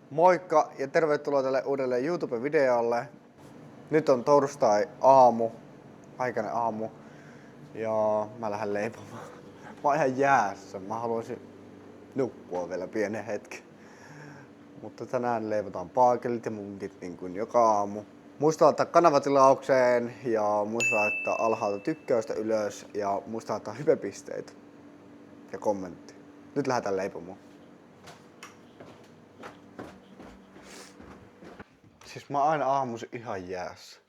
Moikka ja tervetuloa tälle uudelle YouTube-videolle. Nyt on torstai aamu, aikainen aamu ja mä lähden leipomaan. Mä oon ihan jäässä, mä haluaisin nukkua vielä pienen hetken. Mutta tänään leivotaan paakelit ja munkit niin kuin joka aamu. Muista laittaa kanavatilaukseen ja muista laittaa alhaalta tykkäystä ylös ja muista laittaa hypepisteitä ja kommentti. Nyt lähdetään leipomaan. Siis mä oon aina aamuisin ihan jäässä.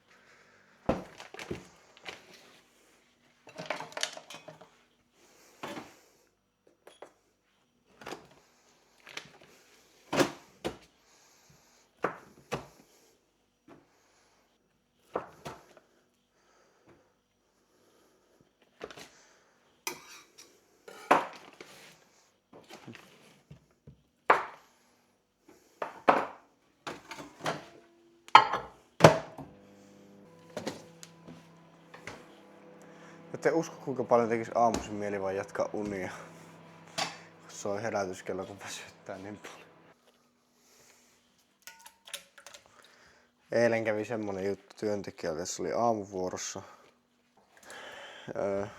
Ette usko kuinka paljon tekis aamuisin mieli vaan jatkaa unia. Se on herätyskello kun väsyttää niin paljon. Eilen kävi semmonen juttu työntekijältä, se oli aamuvuorossa.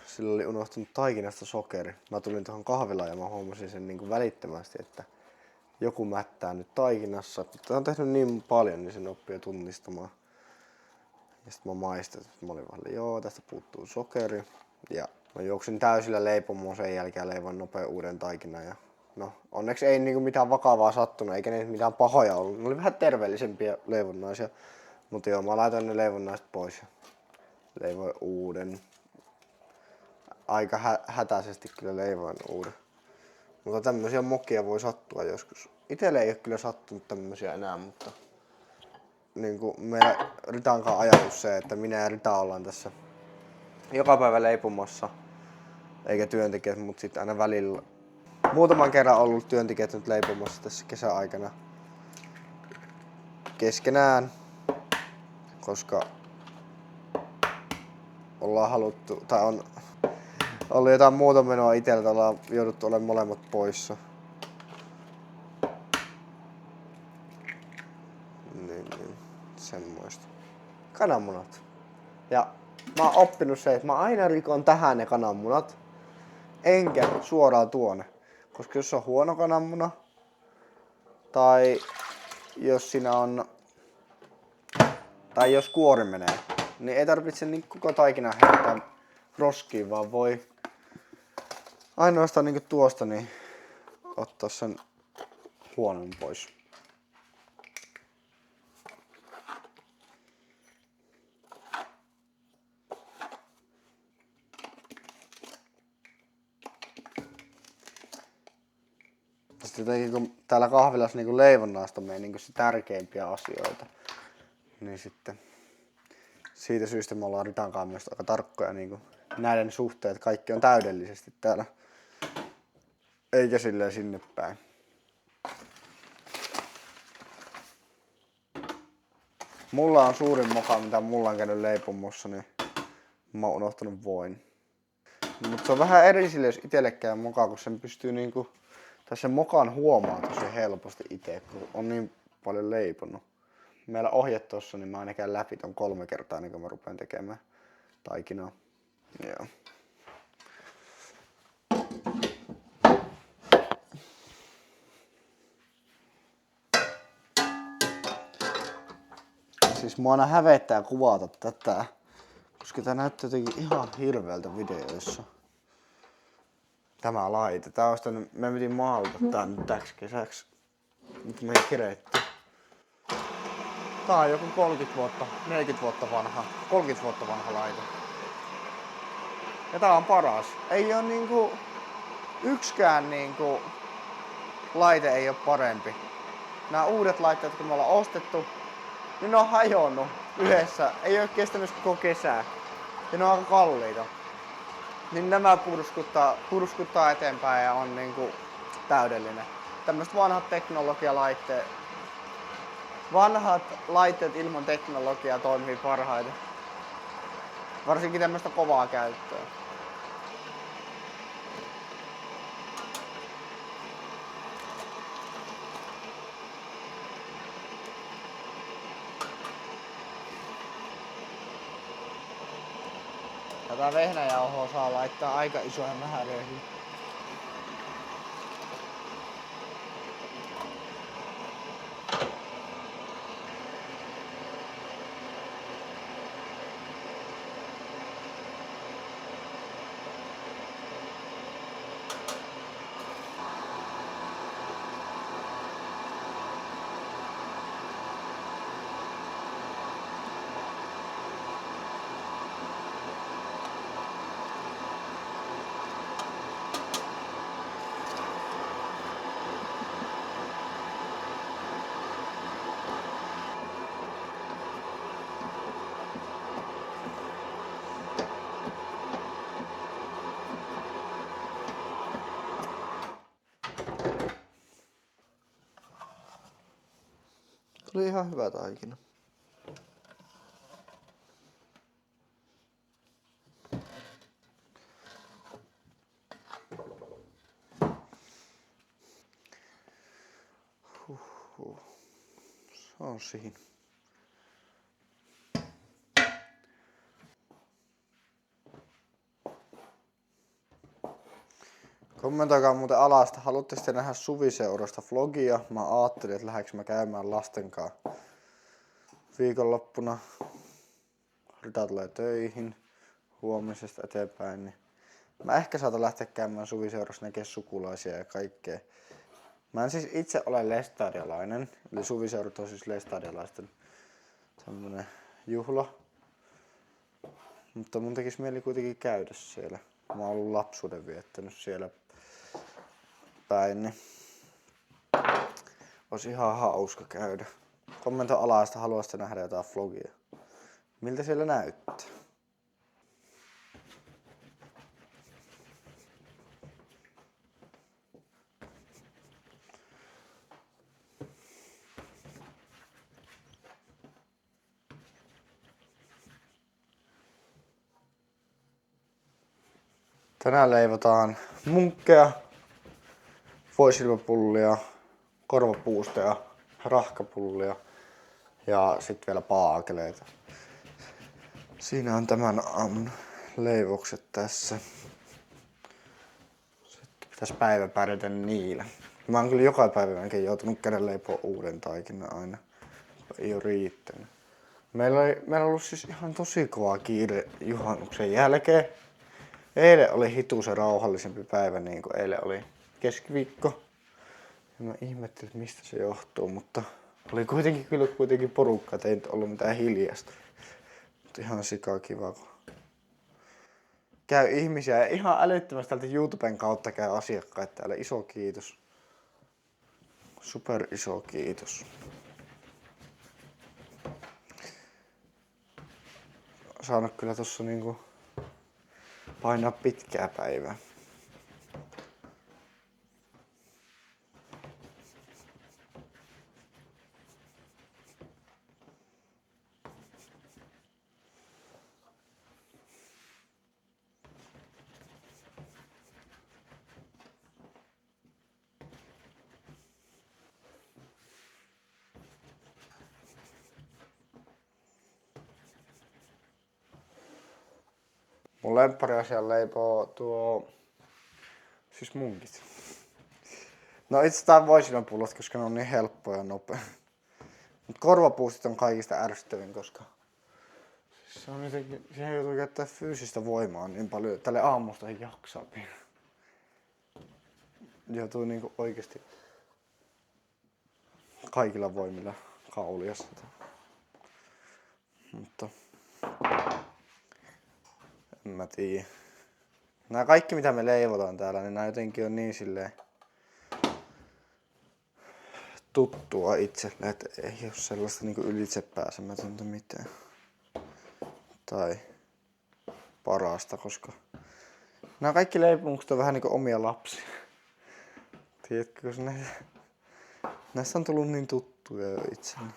Sillä oli unohtunut taikinasta sokeri. Mä tulin tuohon kahvilaan ja mä huomasin sen niin kuin välittömästi, että joku mättää nyt taikinassa. Mutta on tehnyt niin paljon, niin sen oppii jo tunnistamaan. Ja sit mä maistin, että mä olin vaan, joo, tästä puuttuu sokeri. Ja mä juoksin täysillä leipomoon sen jälkeen ja leivoin nopea uuden taikinan. Ja no, onneksi ei niinku mitään vakavaa sattunut, eikä ne mitään pahoja ollut. Ne oli vähän terveellisempiä leivonnaisia. Mutta joo, mä laitoin ne leivonnaiset pois ja leivoin uuden. Aika hätäisesti kyllä leivoin uuden. Mutta tämmösiä mokia voi sattua joskus. Itelle ei ole kyllä sattunut tämmösiä enää, mutta niin kuin meillä Ritan kanssa ajatus se, että minä ja Rita ollaan tässä joka päivä leipomassa, eikä työntekijät, mutta sitten aina välillä. Muutaman kerran ollut työntekijät nyt leipomassa tässä kesäaikana keskenään, koska ollaan haluttu, tai on ollut jotain muuta menoa itseltä, ollaan jouduttu olemaan molemmat poissa. Niin, semmoista. Kananmunat. Ja mä oon oppinut se, että mä aina rikon tähän ne kananmunat, enkä suoraan tuonne. Koska jos on huono kananmuna, tai jos siinä on, tai jos kuori menee, niin ei tarvitse niin koko taikinan heittää roskiin, vaan voi ainoastaan niin tuosta niin ottaa sen huonon pois. Sitten jotenkin kun täällä kahvilassa niin leivonnaista menee niin se tärkeimpiä asioita, niin sitten siitä syystä me ollaan Ritan kanssa myös aika tarkkoja niin näiden suhteen, että kaikki on täydellisesti täällä, eikä silleen sinne päin. Mulla on suurin moka, mitä mulla on käynyt leipomossa, niin mä oon unohtanut voin. Mutta se on vähän eri sille, jos itsellekään moka, kun sen pystyy niinku, tai sen mokan huomaa tosi helposti itse, kun on niin paljon leiponut. Meillä ohje tossa, niin mä aina käyn läpi ton 3 kertaa ennen kuin mä rupean tekemään taikinaa. Joo. Siis mua aina hävettää kuvata tätä, koska tää näyttää jotenkin ihan hirveältä videoissa. Tämä laite. Tää olisi tänne, me piti maalata tän nyt täksi kesäksi. Nyt me ei keretty. Tää on joku 30 vuotta, 40 vuotta vanha, 30 vuotta vanha laite. Ja tää on paras. Ei oo niinku, yksikään niinku laite ei oo parempi. Nämä uudet laitteet kun me ollaan ostettu, niin ne on hajonnut yhdessä. Ei oo kestänyt koko kesää. Ja ne on aika kalliita. Niin nämä purskuttaa eteenpäin ja on niinku täydellinen. Tämmöiset vanhat laitteet ilman teknologiaa toimii parhaiten. Varsinkin tämmöistä kovaa käyttöä. Tätä vehnäjauhoa saa laittaa aika isoihin määröihin. Tuli ihan hyvä taikina. Se on siinä. Kommentoikaa muuten alasta, haluatteko te nähdä suviseurasta vlogia? Mä ajattelin, että lähdekö mä käymään lasten kanssa viikonloppuna. Rita tulee töihin huomisesta eteenpäin. Niin mä ehkä saatan lähteä käymään suviseurassa näkee sukulaisia ja kaikkea. Mä en siis itse ole lestadiolainen, eli suviseurat on siis lestadiolaisten semmonen juhla. Mutta mun tekis mieli kuitenkin käydä siellä. Mä oon ollut lapsuuden viettänyt siellä päin, niin olisi ihan hauska käydä. Kommentoi alasta, haluaisitte nähdä jotain vlogia. Miltä siellä näyttää? Tänään leivotaan munkkeja, voisilmäpullia, korvapuusteja, rahkapullia ja sitten vielä paakeleita. Siinä on tämän aamun leivokset tässä. Sitten pitäisi päivä pärjätä niillä. Mä oon kyllä joka päivä melkein joutunut käydä leipoa uuden taikinan aina. Ei oo riittänyt. Meillä on ollut siis ihan tosi kova kiire juhannuksen jälkeen. Eilen oli hitusen rauhallisempi päivä, niin kuin eilen oli keskiviikko. Ja mä ihmettelin, että mistä se johtuu, mutta oli kuitenkin porukka, että ei nyt ollut mitään hiljasta. Mutta ihan sikaa kiva, kun käy ihmisiä ja ihan älyttömästi täältä YouTuben kautta käy asiakkaita täällä. Iso kiitos. Super iso kiitos. Saanut kyllä tossa niinku painaa pitkää päivää. Mun lemppariasia leipoo siis munkit. No itse tää voisilmäpullot, koska ne on niin helppoja ja nopea. Mut korvapuustit on kaikista ärsyttävin, koska se on jotenkin, siihen joutuu käyttää fyysistä voimaa niin paljon, että tälle aamusta ei jaksaa. Joutuu niinku oikeesti kaikilla voimilla kaulia sitä. Mutta en mä tiedä. Nää kaikki mitä me leivotaan täällä, niin nää jotenkin on niin silleen tuttua itselle, että ei oo sellaista niinku ylitsepääsemätöntä mitään. Tai parasta, koska nää kaikki leipomukset on vähän niinku omia lapsia. Tiedätkö, koska näistä on tullut niin tuttuja jo itselle.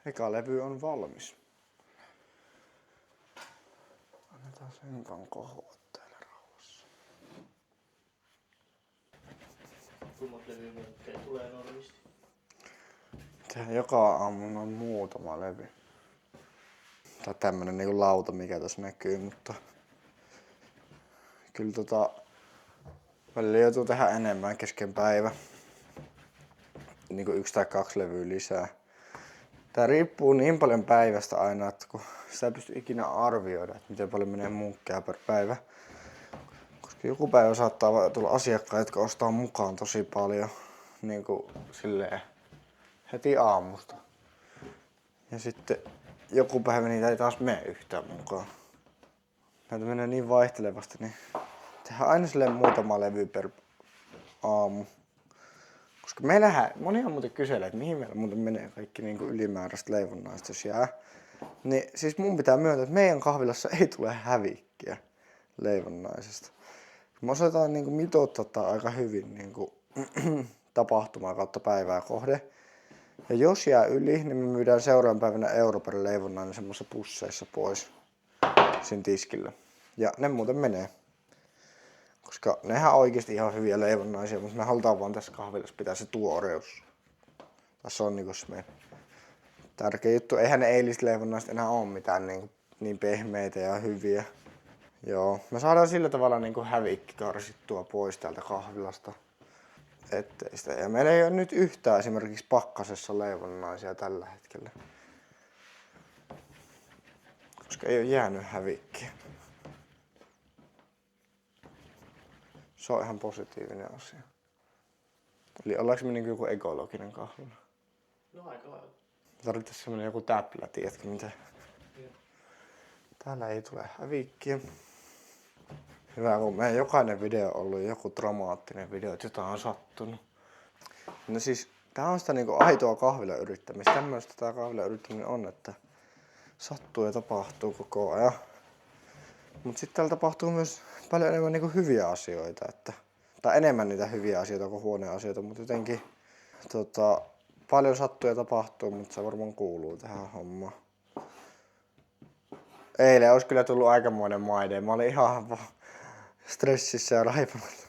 Eka levy on valmis. Annetaan sen vaan kohua täällä rauhassa. Kummat levymyrkkejä tulee normisti? Tehdään joka aamu noin muutama levy. Tai tämmönen niinku lauta, mikä tässä näkyy, mutta kyllä välillä joutuu tehdä enemmän kesken päivä. Niinku 1 tai 2 levyä lisää. Tää riippuu niin paljon päivästä aina, että kun sitä ei pysty ikinä arvioida, että miten paljon menee munkkeja per päivä. Koska joku päivä saattaa tulla asiakkaita, jotka ostaa mukaan tosi paljon niinku silleen heti aamusta. Ja sitten joku päivä niitä ei taas mene yhtään mukaan. Näitä menee niin vaihtelevasti, niin tehdään aina silleen muutama levy per aamu. Koska monia muuten kyselee, että mihin meillä muuten menee kaikki niin kuin ylimääräiset leivonnaiset, jos jää. Niin siis mun pitää myöntää, että meidän kahvilassa ei tule hävikkiä leivonnaisesta. Me osataan niin kuin mitoittaa aika hyvin niin kuin tapahtumaa kautta päivää kohde. Ja jos jää yli, niin me myydään seuraavan päivänä euro per leivonnainen semmoisissa pusseissa pois siinä tiskillä. Ja ne muuten menee. Koska nehän on oikeesti ihan hyviä leivonnaisia, mutta me halutaan vaan tässä kahvilassa pitää se tuoreus. Tässä on niinku se meidän tärkeä juttu. Eihän ne eiliset leivonnaiset enää ole mitään niin pehmeitä ja hyviä. Joo, me saadaan sillä tavalla niinku hävikki karsittua pois täältä kahvilasta. Ettei sitä. Ja meillä ei ole nyt yhtään esimerkiksi pakkasessa leivonnaisia tällä hetkellä. Koska ei ole jäänyt hävikkiä. Se on ihan positiivinen asia. Eli ollaanko me niinku joku ekologinen kahvila? No aika lailla. Tarvittaisiin semmonen joku täplä, tiedätkö mitä? Joo. Täällä ei tule hävikkiä. Hyvä, kun meidän jokainen video on ollut joku dramaattinen video, että jotain on sattunut. No siis, tää on sitä niinku aitoa kahvilayrittämistä. Tämmöistä tää kahvilayrittäminen on, että sattuu ja tapahtuu koko ajan. Mut sitten täällä tapahtuu myös paljon enemmän niinku hyviä asioita, tai enemmän niitä hyviä asioita kuin huonoja asioita, mutta jotenkin paljon sattuu ja tapahtuu, mutta se varmaan kuuluu tähän hommaan. Eilen olisi kyllä tullut aikamoinen maide. Mä olin ihan stressissä ja raipunut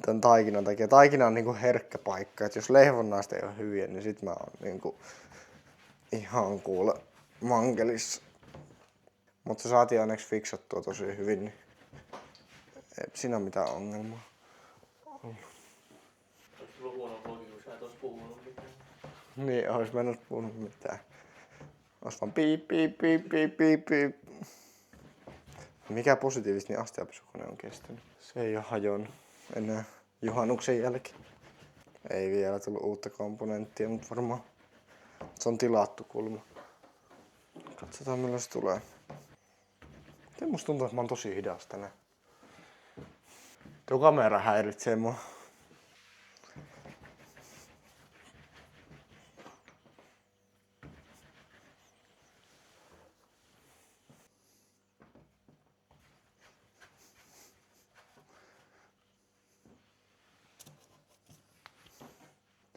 tän taikinan takia. Taikina on niinku herkkä paikka, että jos leivonnaiset ei ole hyviä, niin sit mä oon niinku ihan kuule mankelissa. Mutta se saatiin onneksi fiksattua tosi hyvin, niin ei siinä ole mitään ongelmaa. Olisi tullut huono vlogi, kun sä et ois puhunut mitään. Niin, ois mennyt puhunut mitään. Ois vaan piip, piip, piip, piip, piip, piip. Mikä positiivisesti niin astianpesukone on kestänyt? Se ei oo hajonnut enää juhannuksen jälkeen. Ei vielä tullut uutta komponenttia, mutta varmaan se on tilattu kulma. Katsotaan milloin se tulee. Musta tuntuu, että mä oon tosi hidas tänään. Tuo kamera häiritsee mua.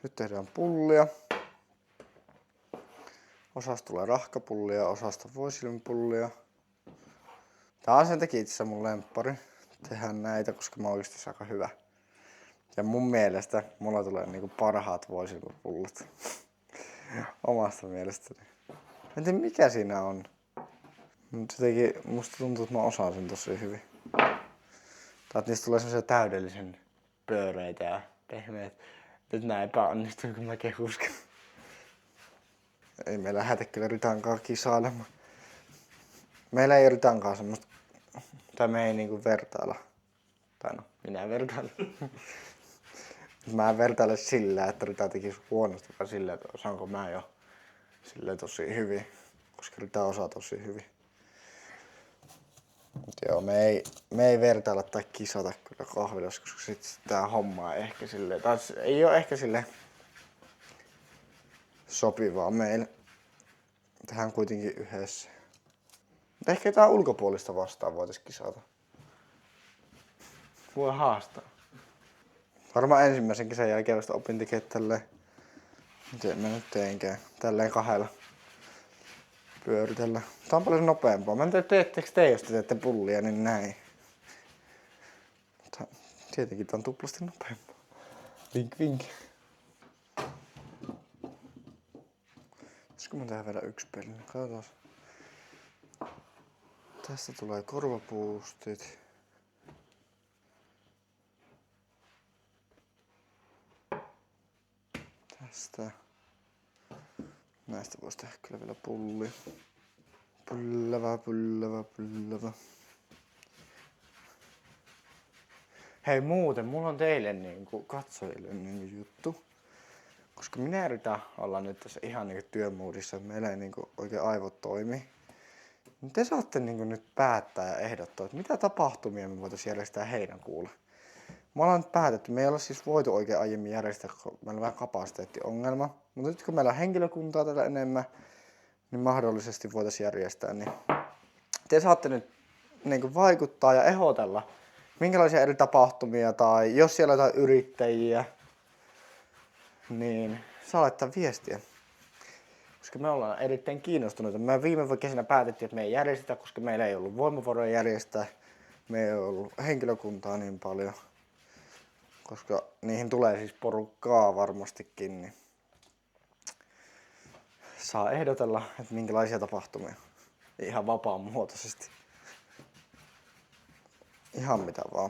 Nyt tehdään pullia. Osasta tulee rahkapullia, osasta voisilmipullia. Tää on sen takia itse asiassa mun lemppari. Tehdään näitä, koska mä oon oikeesti aika hyvä. Ja mun mielestä mulla tulee niinku parhaat voisilmipullat. Omasta mielestäni. En tiedä mikä siinä on. Mut jotenkin musta tuntuu, että mä osaan sen tosi hyvin. Tai että niistä tulee semmosia täydellisen pyöreitä ja pehmeät. Nyt nää epäonnistuu, kun mä kehusken. Ei me lähdetä kyllä Ritankaan kisailemaan. Meillä ei Ritankaan semmoista, tai me ei niinku vertailla. Tai no, minä vertailen. Mä en vertaile sillä, että Rita tekisi huonosti, vaan sillä, että osaanko mä jo sillä tosi hyvin. Koska Rita osaa tosi hyvin. Mut joo, me ei vertailla tai kisata kyllä kahvilassa, koska sit tää homma ei ehkä silleen, tai ei oo ehkä silleen sopivaa meille. Tehdään kuitenkin yhdessä. Mutta ehkä jotain ulkopuolista vastaan voitais kisata. Voi haastaa. Varmaan ensimmäisen kesän jälkeen vasta opin tekemään tälleen Miten mä nyt teinkään? Tälleen kahdella pyöritellä. Tää on paljon nopeampaa. Mä en tiedä, teettekö te, jos te teette pullia, niin näin. Mutta tietenkin tää on tuplasti nopeampaa. Vink vink. Pitäisikö mun tehdä vielä yksi peli? Katsotaan. Tästä tulee korvapuustit. Tästä. Näistä voisi tehdä kyllä vielä pulli. Pullavaa. Hei muuten, mulla on teille niinku katsojille niinku juttu. Koska minä yritän olla nyt tässä ihan niinku työmoodissa, että meillä ei niinku oikein aivot toimi. Niin te saatte niinku nyt päättää ja ehdottaa, että mitä tapahtumia me voitaisiin järjestää heinäkuulla. Me ollaan nyt päätetty, me ei olla siis voitu oikein aiemmin järjestää, kun meillä on vähän kapasiteettiongelma. Mutta nyt kun meillä on henkilökuntaa tällä enemmän, niin mahdollisesti voitaisiin järjestää. Niin te saatte nyt niin vaikuttaa ja ehdotella, minkälaisia eri tapahtumia tai jos siellä on jotain yrittäjiä, niin saa laittaa viestiä. Koska me ollaan erittäin kiinnostuneita. Me viime kesänä päätettiin, että me ei järjestetä, koska meillä ei ollut voimavaroja järjestää. Me ei ollut henkilökuntaa niin paljon. Koska niihin tulee siis porukkaa varmastikin, niin saa ehdotella, että minkälaisia tapahtumia. Ihan vapaamuotoisesti. Ihan mitä vaan.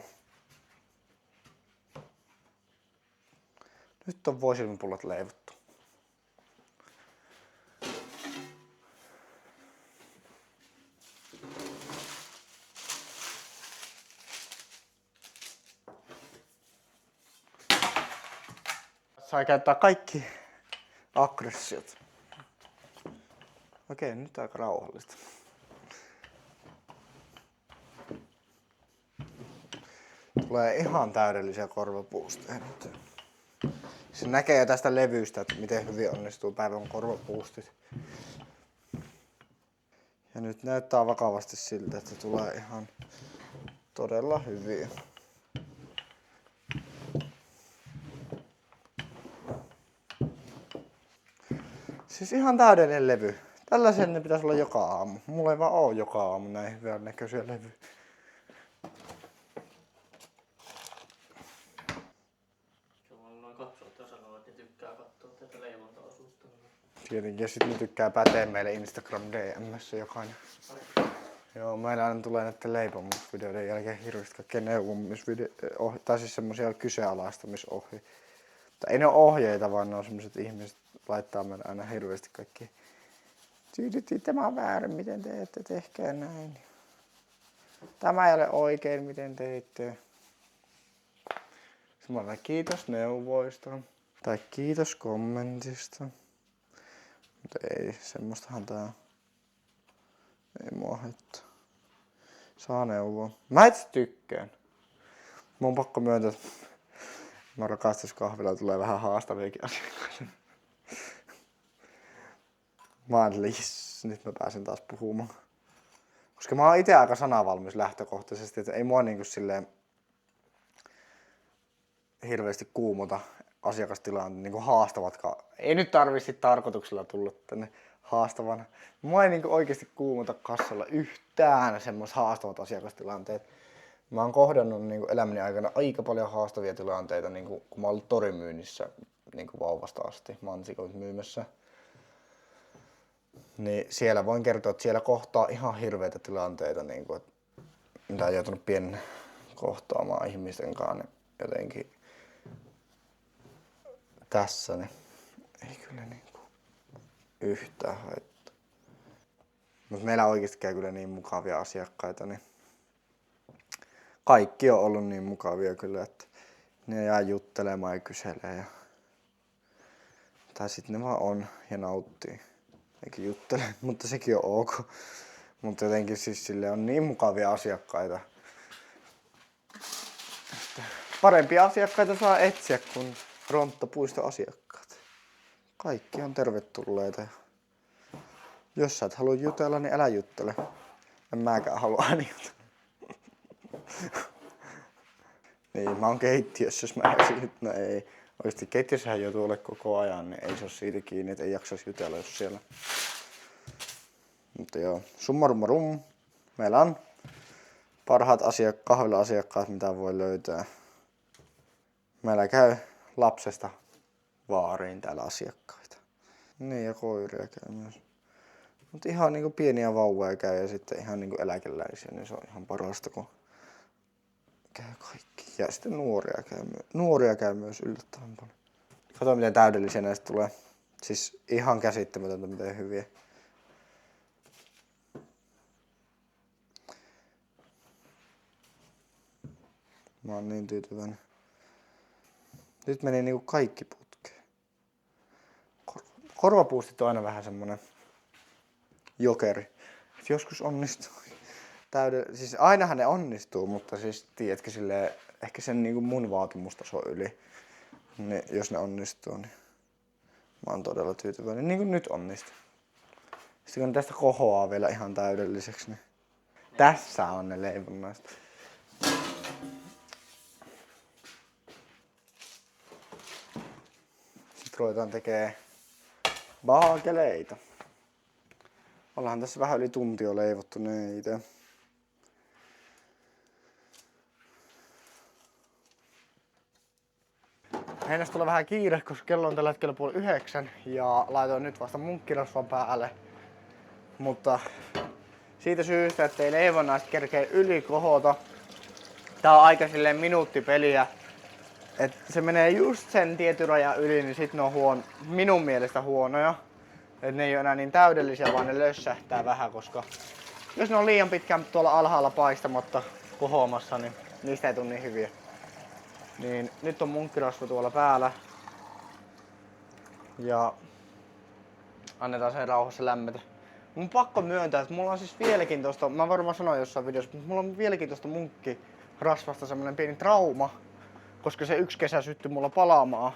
Nyt on voisilmipullat leivottu. Saa käyttää kaikki aggressiot. Okei, nyt aika rauhallista. Tulee ihan täydellisiä korvapuusteja nyt. Se näkee jo tästä levystä, että miten hyvin onnistuu päivän korvapuustit. Ja nyt näyttää vakavasti siltä, että tulee ihan todella hyviä. Siis ihan täydellinen levy. Tällaisen ne pitäisi olla joka aamu. Mulla ei vaan oo joka aamu näin hyvän näköisiä levyjä. Tietenkin, ja sit ne tykkää päteä meille Instagram DM:ssä jokainen. Joo, meillä aina tulee näiden leipomusvideoiden jälkeen hirveästi kaikkea neuvomisvideoita, tai siis semmosia kyseenalaistamisohjeita. Tai ei ne ole ohjeita, vaan ne on semmoset ihmiset laittaa meille aina hirveästi kaikki. Tämä on väärin, miten teette, tehkää näin. Tämä ei ole oikein, miten teitte. Semmoinen kiitos neuvoista. Tai kiitos kommentista. Mutta ei, semmoistahan tää ei mua haittaa. Saa neuvoa. Mä itse tykkään. Mun on pakko myöntää, että mä rakastus kahvilla tulee vähän haastaviakin asiakkaita. Mä oon nyt mä pääsen taas puhumaan. Koska mä oon ite aika sanavalmis lähtökohtaisesti, että ei mua niinku silleen hirveästi kuumota asiakastilanteet, niinku haastavatkaan. Ei nyt tarvitse tarkoituksella tulla tänne haastavana. Mua ei niinku oikeesti kuumota kassalla yhtään semmoista haastavat asiakastilanteet. Mä oon kohdannut niinku elämäni aikana aika paljon haastavia tilanteita, niinku, kun mä oon ollut torimyynnissä niinku vauvasta asti mansikoita myymässä. Niin siellä voin kertoa, että siellä kohtaa ihan hirveitä tilanteita, niinku, mitä on joutunut pienen kohtaamaan ihmisten kanssa. Niin jotenkin tässä niin ei kyllä niinku yhtään haittaa. Mutta meillä oikeesti käy kyllä niin mukavia asiakkaita, niin kaikki on ollut niin mukavia kyllä, että ne jää juttelemaan ja kyselee. Tai sitten ne vaan on ja nauttii. Eikä juttele, mutta sekin on ok. Mutta jotenkin siis sille on niin mukavia asiakkaita. Parempia asiakkaita saa etsiä kuin Ronttopuiston asiakkaat. Kaikki on tervetulleita. Jos sä et halua jutella, niin älä juttele. En mäkään halua aina jutella. Niin, mä oon keittiössä, jos mä äsin. No ei, Oikeesti keittiössähän joutuu olemaan koko ajan, niin ei se ole siitä kiinni, että ei jaksaisi jutella, jos siellä. Mutta joo, summarum. Meillä on parhaat kahvila-asiakkaat, mitä voi löytää. Meillä käy lapsesta vaariin täällä asiakkaita. Niin, ja koiria käy myös. Mutta ihan niinku pieniä vauvoja käy ja sitten ihan niinku eläkeläisiä, niin se on ihan parasta, kun käy kaikki. Ja sitten nuoria käy myös yllättävän paljon. Kato miten täydellisiä näistä tulee. Siis ihan käsittämätöntä miten hyviä. Mä oon niin tyytyväinen. Nyt meni niinku kaikki putkeen. Korvapuustit on aina vähän semmonen jokeri. Et joskus onnistuu. Siis ainahan ne onnistuu, mutta siis tiedätkö silleen, ehkä sen niinku mun vaatimustaso yli. Niin jos ne onnistuu, niin mä oon todella tyytyväinen. Niin kuin nyt onnistuu. Sitten kun tästä kohoaa vielä ihan täydelliseksi, niin tässä on ne leivonnaiset. Sitten ruvetaan tekee baakeleita. Ollaan tässä vähän yli tunti jo leivottu neitä. Heinästä tulee vähän kiire, koska kello on tällä hetkellä 8:30 ja laitoin nyt vasta munkkirasvan päälle. Mutta siitä syystä, ettei leivonnaiset kerkee yli kohota. Tää on aika silleen minuuttipeliä. Et se menee just sen tietyn rajan yli, niin sit ne on minun mielestä huonoja. Et ne ei ole enää niin täydellisiä, vaan ne lössähtää vähän, koska jos ne on liian pitkään tuolla alhaalla paistamatta kohoamassa, niin niistä ei tule niin hyviä. Niin nyt on munkkirasva tuolla päällä. Ja annetaan sen rauhassa lämmetä. Mun pakko myöntää, että mulla on siis vieläkin tosta, mä varmaan sanoin jossain videossa, mutta mulla on vieläkin tosta munkkirasvasta semmonen pieni trauma. Koska se yksi kesä syttyi mulla palaamaan.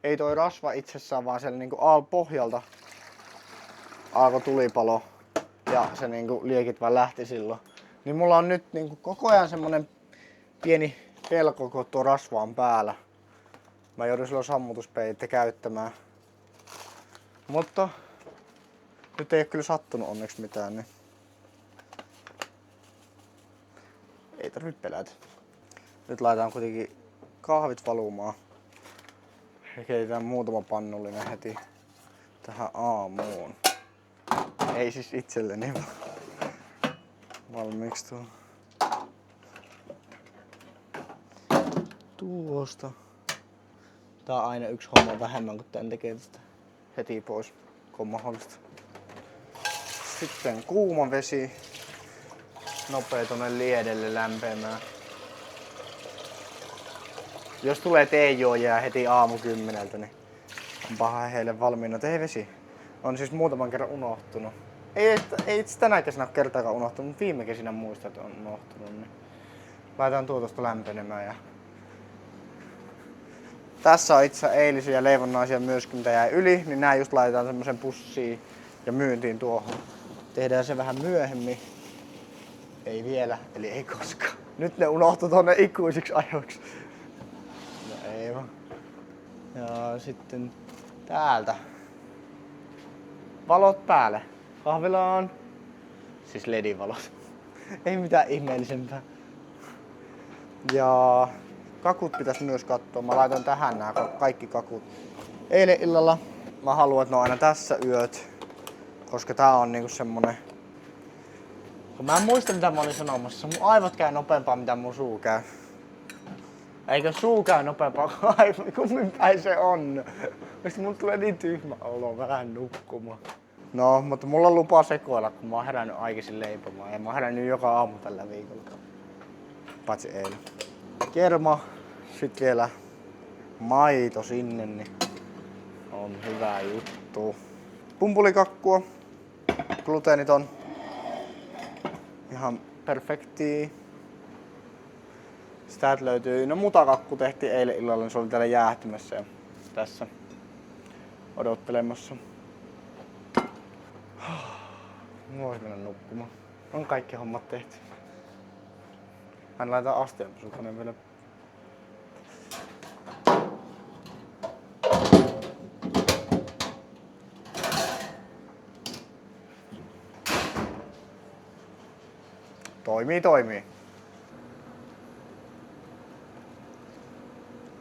Ei toi rasva itsessään, vaan siellä niinku pohjalta alkoi tulipalo. Ja se niinku liekit vaan lähti silloin. Niin mulla on nyt niinku koko ajan semmonen pieni pelko, kun tuo rasva on päällä. Mä joudun silloin sammutuspeitte käyttämään. Mutta nyt ei oo kyllä sattunut onneksi mitään, niin ei tarvitse pelätä. Nyt laitetaan kuitenkin kahvit valumaan. Ja keitetään muutama pannullinen heti tähän aamuun. Ei siis itselleni vaan valmiiksi tuo. Tuosta. Tää on aina yksi homma vähemmän, kun tän tekee tästä heti pois, kun on mahdollista. Sitten kuuma vesi. Nopea tuonne liedelle lämpeämään. Jos tulee teejuojia heti aamu 10, niin onpahan heille valmiina teevesi. On siis muutaman kerran unohtunut. Ei itse tänä kesänä ole kertaakaan unohtunut, mutta viime kesinä muistan, että on unohtunut. Niin laitetaan tuo tosta lämpenemään. Ja tässä on itse eilisiä leivonnaisia myöskin, mitä jäi yli, niin nää just laitetaan semmosen pussiin ja myyntiin tuohon. Tehdään se vähän myöhemmin. Ei vielä, eli ei koskaan. Nyt ne unohtuu tonne ikuisiksi ajoiksi. No ei vaan. Ja sitten täältä. Valot päälle. Kahvilaan. Siis LED-valot. Ei mitään ihmeellisempää. Ja kakut pitäisi myös katsoa. Mä laitan tähän nämä kaikki kakut. Eilen illalla mä haluan, että ne on aina tässä yöt. Koska tää on niinku semmonen... Kun mä en muista mitä mä olin sanomassa. Mun aivot käy nopeampaa mitä mun suu käy. Eikö suu käy nopeampaa kuin aivot? Kummin päin se on? Mistä mulla tulee niin tyhmä olo vähän nukkumaan. No, mutta mulla on lupa sekoilla, kun mä oon herännyt aikaisin leipomaan. Ja mä oon herännyt joka aamu tällä viikolla. Paitsi eilen. Kerma, sit vielä maito sinne, niin on hyvä juttu. Pumpulikakkua, gluteeniton. Ihan perfekti. Sitä löytyy, no mutakakku tehtiin eilen illalla, niin se oli täällä jäähtymässä ja tässä odottelemassa. Vois mennä nukkumaan. On kaikki hommat tehty. Hän laitetaan astianpesukoneen vielä. Toimii.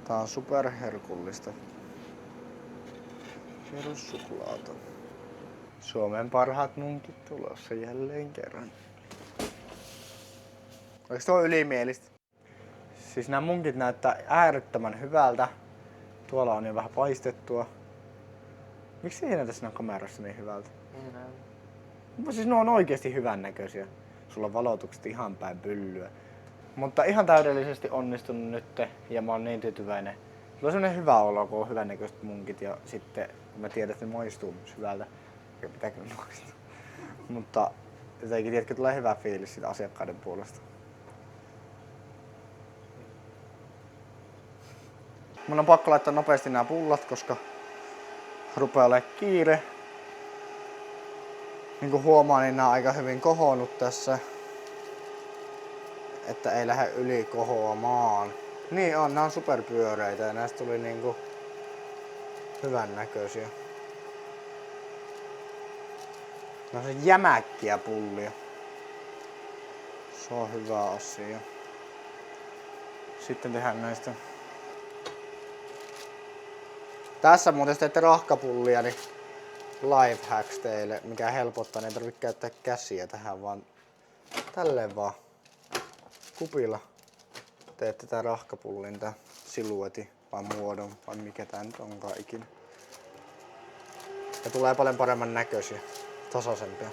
Tää on superherkullista. Perussuklaata. Suomen parhaat munkit tulossa jälleen kerran. Oliko tuo ylimielistä? Siis nämä munkit näyttää äärettömän hyvältä. Tuolla on jo vähän paistettua. Miksi ei näytä siinä kamerassa niin hyvältä? Ei näy. Siis ne on oikeesti hyvän näköisiä. Sulla on valotukset ihan päin pyllyä. Mutta ihan täydellisesti onnistunut nyt ja mä oon niin tyytyväinen. Sulla on semmonen hyvä olo, kun on hyvän näköiset munkit ja sitten kun mä tiedän, että ne maistuu myös hyvältä. Eikä pitää kyllä maistua. Mutta jotenkin tiedätkö, tulee hyvä fiilis siitä asiakkaiden puolesta. Mun on pakko laittaa nopeasti nämä pullat, koska rupeaa olemaan kiire. Niin kuin huomaa, niin nämä on aika hyvin kohonnut tässä. Että ei lähde yli kohoamaan. Niin on, nämä on superpyöreitä ja näistä tuli niinku hyvän näköisiä. Nämä on jämäkkiä pullia. Se on hyvä asia. Sitten tehdään näistä. Tässä muuten jos teette rahkapullia, niin life hacks teille, mikä helpottaa, niin ei tarvitse käyttää käsiä tähän, vaan tälleen vaan kupilla teette tää rahkapullin, tää siluetin vai muodon vai mikä tää nyt onkaan ikinä. Ja tulee paljon paremman näköisiä, tasaisempia.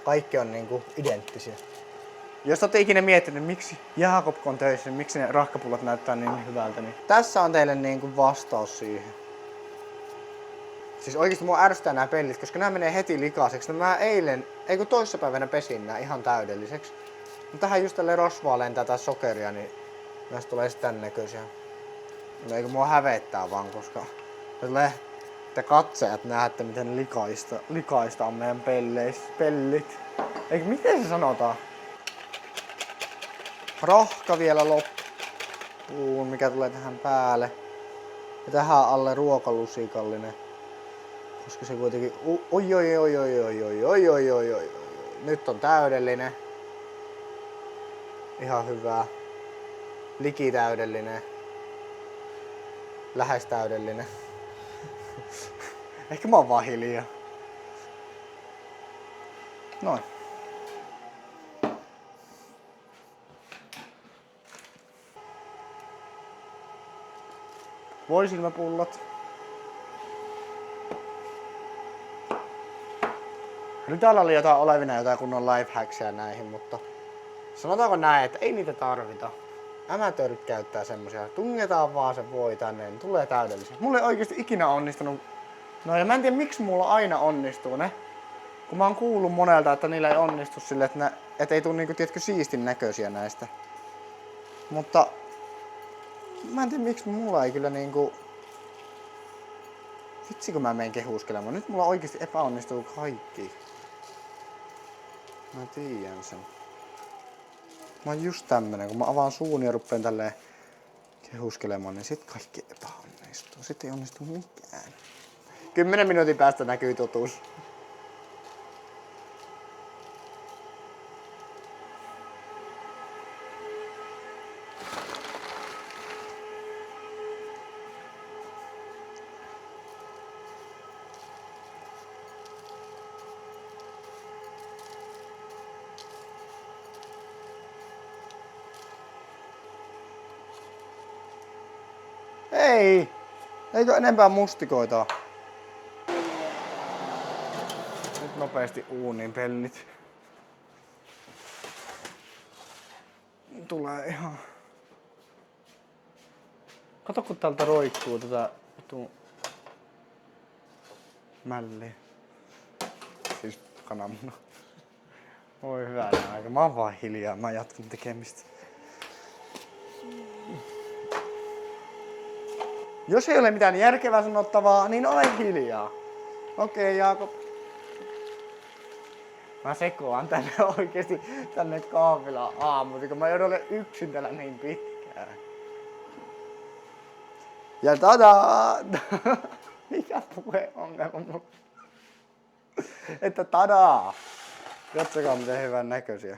Kaikki on niinku identtisiä. Jos olette ikinä miettinyt, miksi Jaakob on töissä, niin miksi ne rahkapullat näyttää niin hyvältä, niin tässä on teille niinku vastaus siihen. Siis oikeesti mua ärsyttää nämä pellit, koska nämä menee heti likaiseksi. No mä kun toissapäivänä pesin nää ihan täydelliseksi. No tähän just tälleen rosvaa lentää tai sokeria, niin näistä tulee sitten tän näköisiä. No eikö mua hävettää vaan, koska te katsojat näette miten likaista on meidän pellit. Eikö miten se sanotaan? Rohka vielä loppuun, mikä tulee tähän päälle. Ja tähän alle ruokalusikallinen. Koska se kuitenkin... Oi. Nyt on täydellinen. Ihan hyvä. Likitäydellinen. Lähes täydellinen. Ehkä mä oon vaan hiljaa. Noin. Voisilmäpullat. Nyt täällä oli jotain kunnon lifehacksia näihin, mutta sanotaanko näin, että ei niitä tarvita. Amatöörit käyttää semmosia, tungetaan vaan se voi tänne, niin tulee täydellisiä. Mulla ei oikeesti ikinä onnistunut. No ja mä en tiedä miksi mulla aina onnistuu ne. Kun mä oon kuullut monelta, että niillä ei onnistu sille, että ei tuu niinku tiedätkö siistin näköisiä näistä. Mutta mä en tiedä miksi mulla ei kyllä niinku... Vitsi kun mä menen kehuskelemaan. Nyt mulla oikeesti epäonnistuu kaikki. Mä tiedän sen. Mä oon just tämmönen, kun mä avaan suun ja ruppeen tälleen kehuskelemaan, niin sit kaikki epäonnistuu. Sit ei onnistu mikään. 10 minuutin päästä näkyy totuus. Ei! Eikö enempää mustikoita? Nyt nopeasti uuniin pellit. Tulee ihan... Kato kun täältä roikkuu tätä mälliä. Siis kananmuna. Oi hyvä aika. Mä oon vaan hiljaa. Mä jatkan tekemistä. Jos ei ole mitään järkevää sanottavaa, niin ole hiljaa. Okei, Jaakob. Mä sekoan tänne oikeesti tänne kahvilaan aamuun, kun mä joudun olemaan yksin täällä niin pitkään. Ja tadaa! Mikä puheongelma mulla? Että tadaa! Katsokaa miten hyvän näköisiä.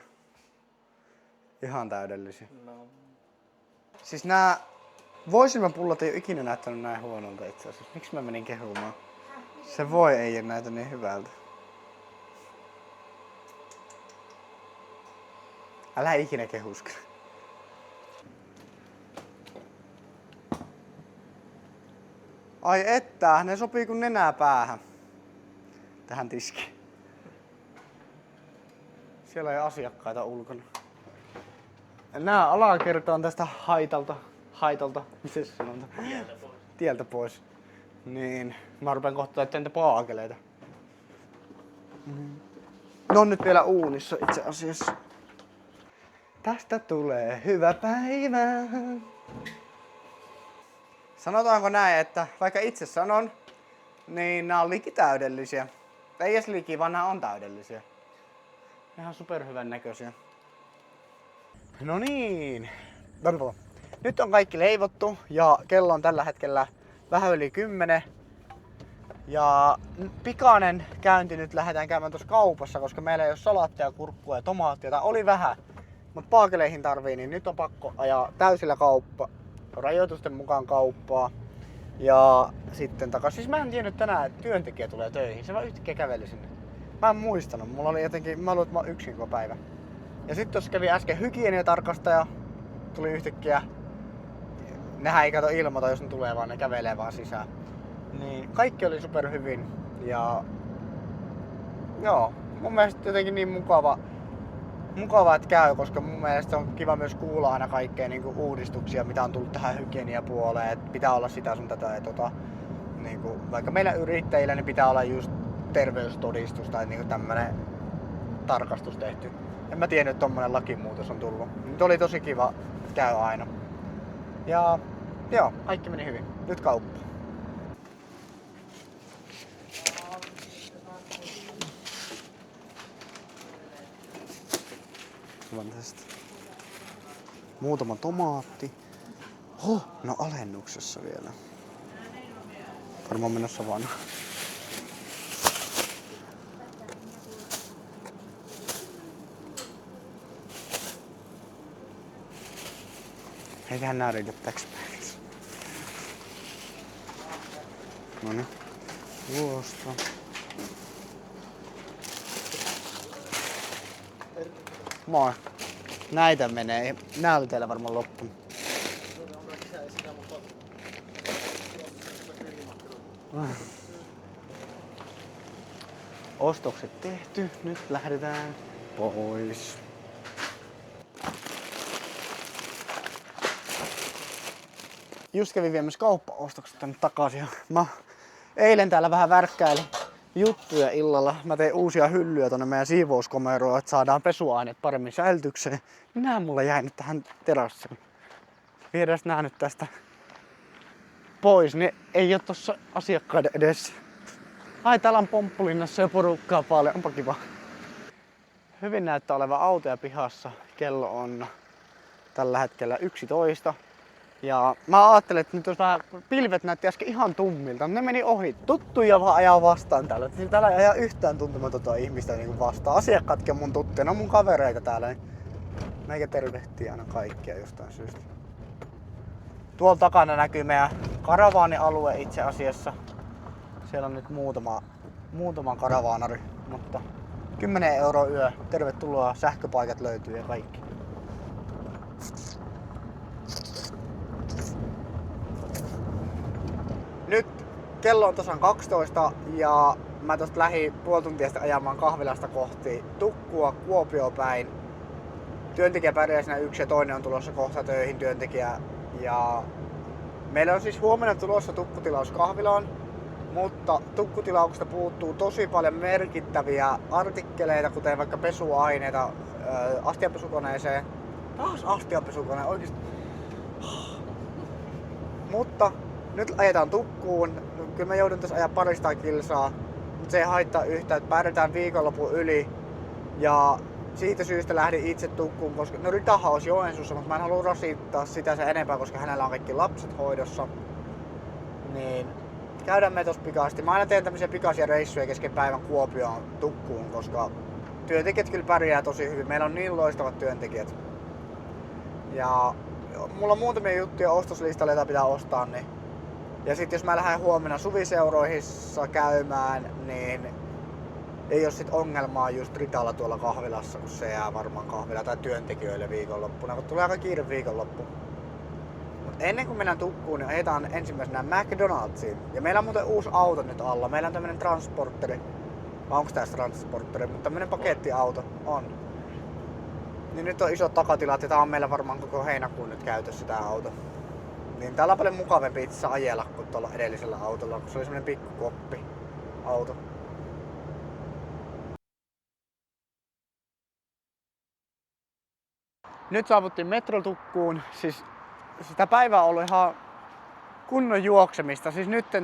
Ihan täydellisiä. No. Siis nää voisilmäpullot ei ole ikinä näyttänyt näin huonolta itse asiassa. Miksi mä menin kehumaan? Se voi ei näytä niin hyvältä. Älä ikinä kehuska. Ai että, ne sopii kun nenää päähän. Tähän tiskiin. Siellä ei asiakkaita ulkona. Nää alakerta on tästä haitalta, miten se sanotaan? Tieltä pois. Niin, mä rupean kohta tehdä paakeleita. Ne on nyt vielä uunissa itse asiassa. Tästä tulee hyvä päivä. Sanotaanko näin, että vaikka itse sanon, niin nämä on likitäydellisiä. Ei edes liki, vaan nämä on täydellisiä. Nämä on superhyvän näköisiä. No niin. Nyt on kaikki leivottu ja kello on tällä hetkellä vähän yli 10. Ja pikainen käynti nyt lähdetään käymään tuossa kaupassa, koska meillä ei ole salaattia, kurkkua ja tomaattia. Tai oli vähän, mutta paakeleihin tarvii, niin nyt on pakko ajaa täysillä rajoitusten mukaan kauppaa. Ja sitten takaisin. Siis mä en tiennyt tänään, että työntekijä tulee töihin. Se vaan yhtäkkiä käveli sinne. Mä en muistanut. Mulla oli jotenkin, mä luulen, että mä oon yksin koko päivä. Ja sitten tuossa kävi äsken hygieniatarkastaja. Tuli yhtäkkiä. Nehän ei kato ilmoita, jos ne tulee, vaan ne kävelee vaan sisään. Niin kaikki oli super hyvin. Ja joo, mun mielestä jotenkin niin mukava, että käy, koska mun mielestä on kiva myös kuulla aina kaikkea niin kuin uudistuksia, mitä on tullut tähän hygieniapuoleen, että pitää olla sitä sun tätä ja niin kuin, vaikka meillä yrittäjillä niin pitää olla just terveystodistus tai niin kuin tämmönen tarkastus tehty. En mä tiennyt, että tommonen lakimuutos on tullut. Nyt oli tosi kiva käy aina. Ja joo, kaikki meni hyvin. Nyt kauppa. Tästä. Muutama tomaatti. No alennuksessa vielä. Varmaan menossa vaan. Eiköhän nää riitä täks päiväksi. Noniin. Juosta. Moi. Näitä menee. Nää oli teillä varmaan loppunut. Ostokset tehty. Nyt lähdetään pois. Just kävin viemässä kauppaostokset tänne takaisin. Mä eilen täällä vähän värkkäilin juttuja illalla. Mä tein uusia hyllyjä tonne meidän siivouskomeroon, että saadaan pesuaineet paremmin säilytykseen. Nää mulla jäi nyt tähän terassiin. Viedään nää nyt tästä pois, niin ei oo tossa asiakkaiden edessä. Ai, täällä on Pomppulinnassa jo porukkaa paljon, onpa kiva. Hyvin näyttää olevan autoja pihassa. Kello on tällä hetkellä 11. Ja mä ajattelin, että nyt jos vähän pilvet näytti äsken ihan tummilta, ne meni ohi. Tuttuja vaan ajaa vastaan täällä. Täällä ei ajaa yhtään tuntematonta ihmistä niin vastaan. Asiakkaatkin on mun tuttuja, ne on mun kavereita täällä. Niin meikä tervehtii aina kaikkia jostain syystä. Tuolla takana näkyy meidän karavaanialue itse asiassa. Siellä on nyt muutama karavaanari, mutta 10 € yö. Tervetuloa, sähköpaikat löytyy ja kaikki. Nyt kello on tasan 12 ja mä tosta lähdin puoli tuntia sitten ajamaan kahvilasta kohti Tukkua Kuopio päin. Työntekijä pärjää siinä yksi ja toinen on tulossa kohta töihin työntekijä. Ja meillä on siis huomenna tulossa tukkutilaus kahvilaan, mutta tukkutilauksesta puuttuu tosi paljon merkittäviä artikkeleita, kuten vaikka pesuaineita astianpesukoneeseen. Taas astianpesukone, oikeesti. Mutta nyt ajetaan Tukkuun. Kyllä mä joudun tässä ajaa 200 kilsaa, mutta se ei haittaa yhtään, että päädytään viikonlopun yli. Ja siitä syystä lähdin itse Tukkuun, koska no Ritahan olisi Joensuussa, mutta mä en halua rasittaa sitä sen enempää, koska hänellä on kaikki lapset hoidossa. Niin käydään me tossa pikaisesti. Mä aina teen tämmöisiä pikaisia reissuja kesken päivän Kuopioon Tukkuun, koska työntekijät kyllä pärjää tosi hyvin. Meillä on niin loistavat työntekijät. Ja mulla on muutamia juttuja ostoslistalle, joita pitää ostaa. Niin. Ja sit jos mä lähden huomenna suviseuroihissa käymään, niin ei oo sit ongelmaa just Ritalla tuolla kahvilassa, kun se jää varmaan kahvila tai työntekijöille viikonloppuna, kun tulee aika kiire viikonloppu. Mut ennen kuin mennään tukkuun, niin ajetaan ensimmäisenä McDonald'siin. Ja meillä on muuten uusi auto nyt alla. Meillä on tämmönen transporteri. Vai onks tää transporteri? Mutta tämmönen pakettiauto on. Niin nyt on isot takatilat ja tää on meillä varmaan koko heinäkuun nyt käytössä tää auto. Niin täällä on paljon mukavampi itse ajella kuin tuolla edellisellä autolla, kun se oli semmonen pikkukoppi auto. Nyt saavuttiin metrotukkuun. Siis sitä päivää on ollut ihan kunnon juoksemista. Siis nytten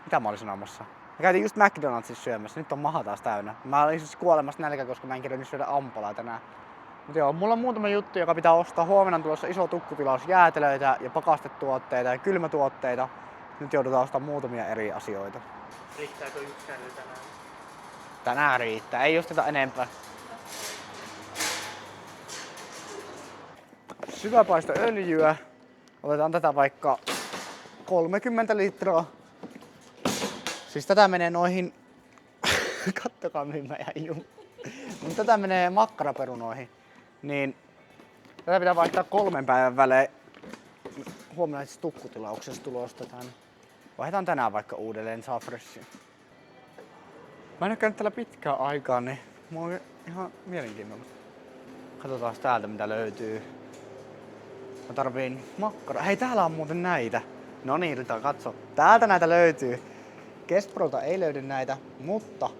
mitä mä olin sanomassa? Mä käytiin just McDonald'sissa syömässä. Nyt on maha taas täynnä. Mä olin siis kuolemassa nälkä, koska mä en kerännyt syödä ampalaa tänään. Mut joo, mulla on muutama juttu, joka pitää ostaa. Huomenna on tulossa iso tukkutilaus, jäätelöitä ja pakastetuotteita ja kylmätuotteita. Nyt joudutaan ostamaan muutamia eri asioita. Riittääkö yksi kärry tänään? Tänään riittää, ei osteta enempää. Syväpaistoöljyä. Otetaan tätä vaikka 30 litraa. Siis tätä menee noihin... Kattokaa mihin mä jäin. Mutta tätä menee makkaraperunoihin. Niin tätä pitää vaihtaa 3 päivän välein. Huomenna itse tukkutilauksessa tulosta tänne. Vaihdetaan tänään vaikka uudelleen, saa freshia. Mä en oo käynyt täällä pitkään aikaa, niin mulla on ihan mielenkiintoista. Katsotaan täältä mitä löytyy. Mä tarviin makkara. Hei, täällä on muuten näitä. No niin, Rita, katso. Täältä näitä löytyy. Kesprolta ei löydy näitä, mutta